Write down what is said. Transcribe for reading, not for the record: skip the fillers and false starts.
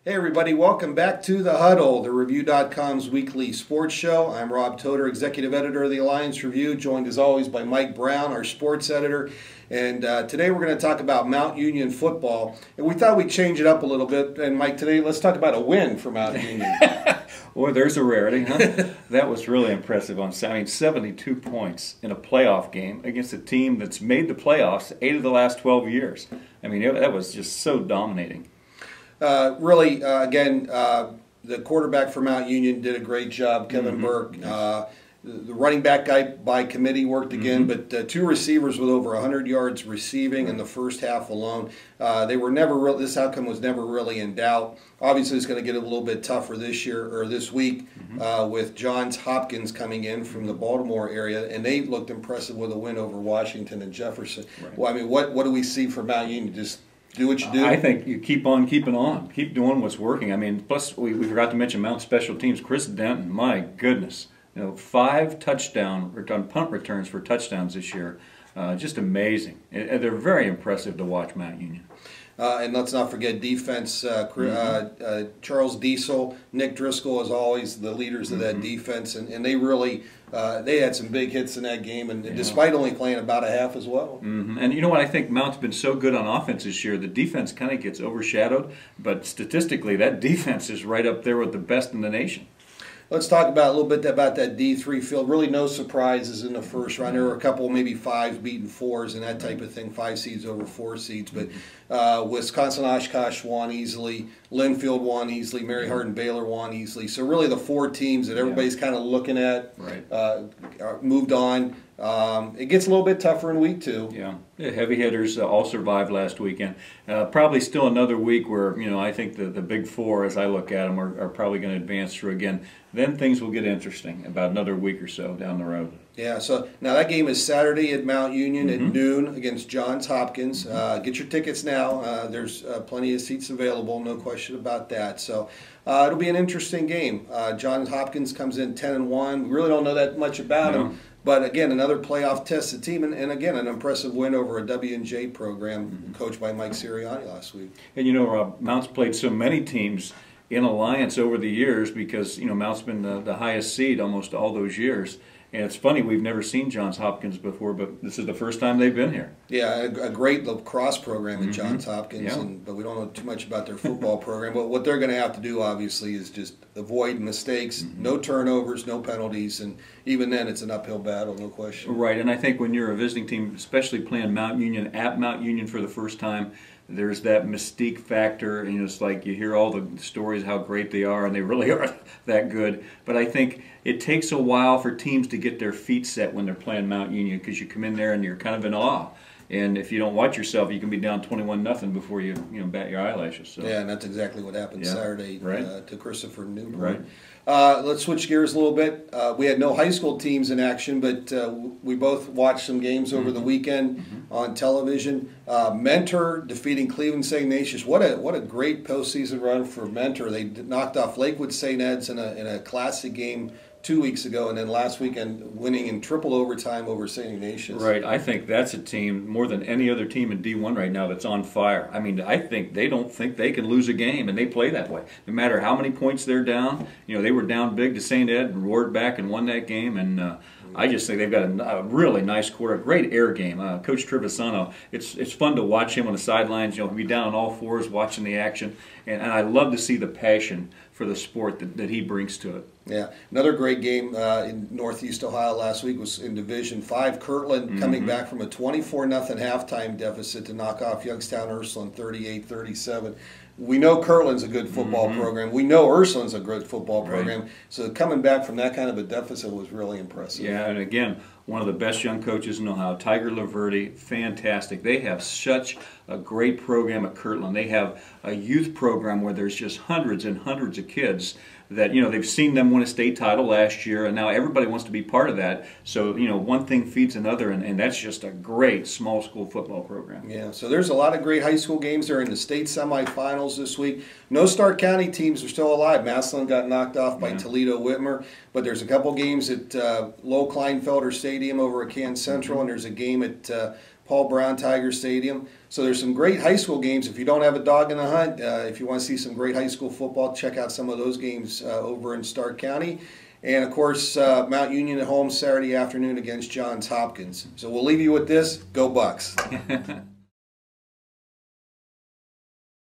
Hey everybody, welcome back to the Huddle, the Review.com's weekly sports show. I'm Rob Toder, Executive Editor of the Alliance Review, joined as always by Mike Brown, our sports editor. And today we're going to talk about Mount Union football. And we thought we'd change it up a little bit. And Mike, today let's talk about a win for Mount Union. Boy, there's a rarity, huh? That was really impressive. 72 points in a playoff game against a team that's made the playoffs 8 of the last 12 years. I mean, that was just so dominating. The quarterback for Mount Union did a great job, Kevin Burke. The running back guy by committee worked again, but two receivers with over 100 yards receiving in the first half alone. This outcome was never really in doubt. Obviously, it's going to get a little bit tougher this week with Johns Hopkins coming in from the Baltimore area, and they looked impressive with a win over Washington and Jefferson. Right. Well, I mean, what do we see for Mount Union? Just do what you do. I think you keep on keeping on. Keep doing what's working. I mean, plus we forgot to mention Mount Special Teams. Chris Denton, my goodness. 5 punt returns for touchdowns this year. Just amazing. They're very impressive to watch, Mount Union. And let's not forget defense. Charles Diesel, Nick Driscoll, as always, the leaders of that defense. And they really they had some big hits in that game, and despite only playing about a half as well. And you know what? I think Mount's been so good on offense this year. The defense kind of gets overshadowed, but statistically, that defense is right up there with the best in the nation. Let's talk a little bit about that D3 field. Really no surprises in the first round. There were a couple, maybe 5s beating 4s and that type of thing, 5 seeds over 4 seeds. But Wisconsin Oshkosh won easily, Linfield won easily, Mary Hardin Baylor won easily. So really the 4 teams that everybody's kind of looking at moved on. It gets a little bit tougher in week 2. Yeah, heavy hitters all survived last weekend. Probably still another week where, I think the big 4, as I look at them, are probably going to advance through again. Then things will get interesting about another week or so down the road. Yeah, so now that game is Saturday at Mount Union at noon against Johns Hopkins. Get your tickets now. There's plenty of seats available, no question about that. So it'll be an interesting game. Johns Hopkins comes in 10-1. We really don't know that much about him. But again, another playoff tested team, and again, an impressive win over a W&J program coached by Mike Sirianni last week. And Rob, Mount's played so many teams in Alliance over the years because, Mount's been the highest seed almost all those years. And it's funny, we've never seen Johns Hopkins before, but this is the first time they've been here. Yeah, a great lacrosse program at Johns Hopkins, but we don't know too much about their football program. But what they're going to have to do, obviously, is just avoid mistakes, no turnovers, no penalties, and even then it's an uphill battle, no question. Right, and I think when you're a visiting team, especially playing Mount Union at Mount Union for the first time, there's that mystique factor, and it's like you hear all the stories how great they are, and they really are that good. But I think it takes a while for teams to get their feet set when they're playing Mount Union because you come in there and you're kind of in awe. And if you don't watch yourself, you can be down 21-0 before you bat your eyelashes. So. Yeah, and that's exactly what happened Saturday to Christopher Newport. Right. Let's switch gears a little bit. We had no high school teams in action, but we both watched some games over the weekend on television. Mentor defeating Cleveland St. Ignatius. What a great postseason run for Mentor. They knocked off Lakewood St. Ed's in a classic game 2 weeks ago, and then last weekend winning in triple overtime over St. Ignatius. Right. I think that's a team, more than any other team in D1 right now, that's on fire. I mean, I think they don't think they can lose a game, and they play that way. No matter how many points they're down, they were down big to St. Ed and roared back and won that game, and I just think they've got a really nice quarter, a great air game. Coach Trevisano, it's fun to watch him on the sidelines. He'll be down on all fours watching the action, and I love to see the passion for the sport that he brings to it. Yeah, another great game in Northeast Ohio last week was in Division 5. Kirtland coming back from a 24-0 halftime deficit to knock off Youngstown Ursuline 38-37. We know Kirtland's a good football program. We know Ursuline's a good football program. So coming back from that kind of a deficit was really impressive. Yeah, and again, one of the best young coaches in Ohio, Tiger Laverty, fantastic. They have such a great program at Kirtland. They have a youth program where there's just hundreds and hundreds of kids that, they've seen them win a state title last year, and now everybody wants to be part of that. So, one thing feeds another, and that's just a great small school football program. Yeah, so there's a lot of great high school games. They're in the state semifinals this week. No Stark County teams are still alive. Massillon got knocked off by Toledo Whitmer, but there's a couple games at Low Kleinfelder Stadium over at Can Central, and there's a game at Paul Brown Tiger Stadium. So there's some great high school games. If you don't have a dog in the hunt, if you want to see some great high school football, check out some of those games over in Stark County. And, of course, Mount Union at home Saturday afternoon against Johns Hopkins. So we'll leave you with this. Go Bucks.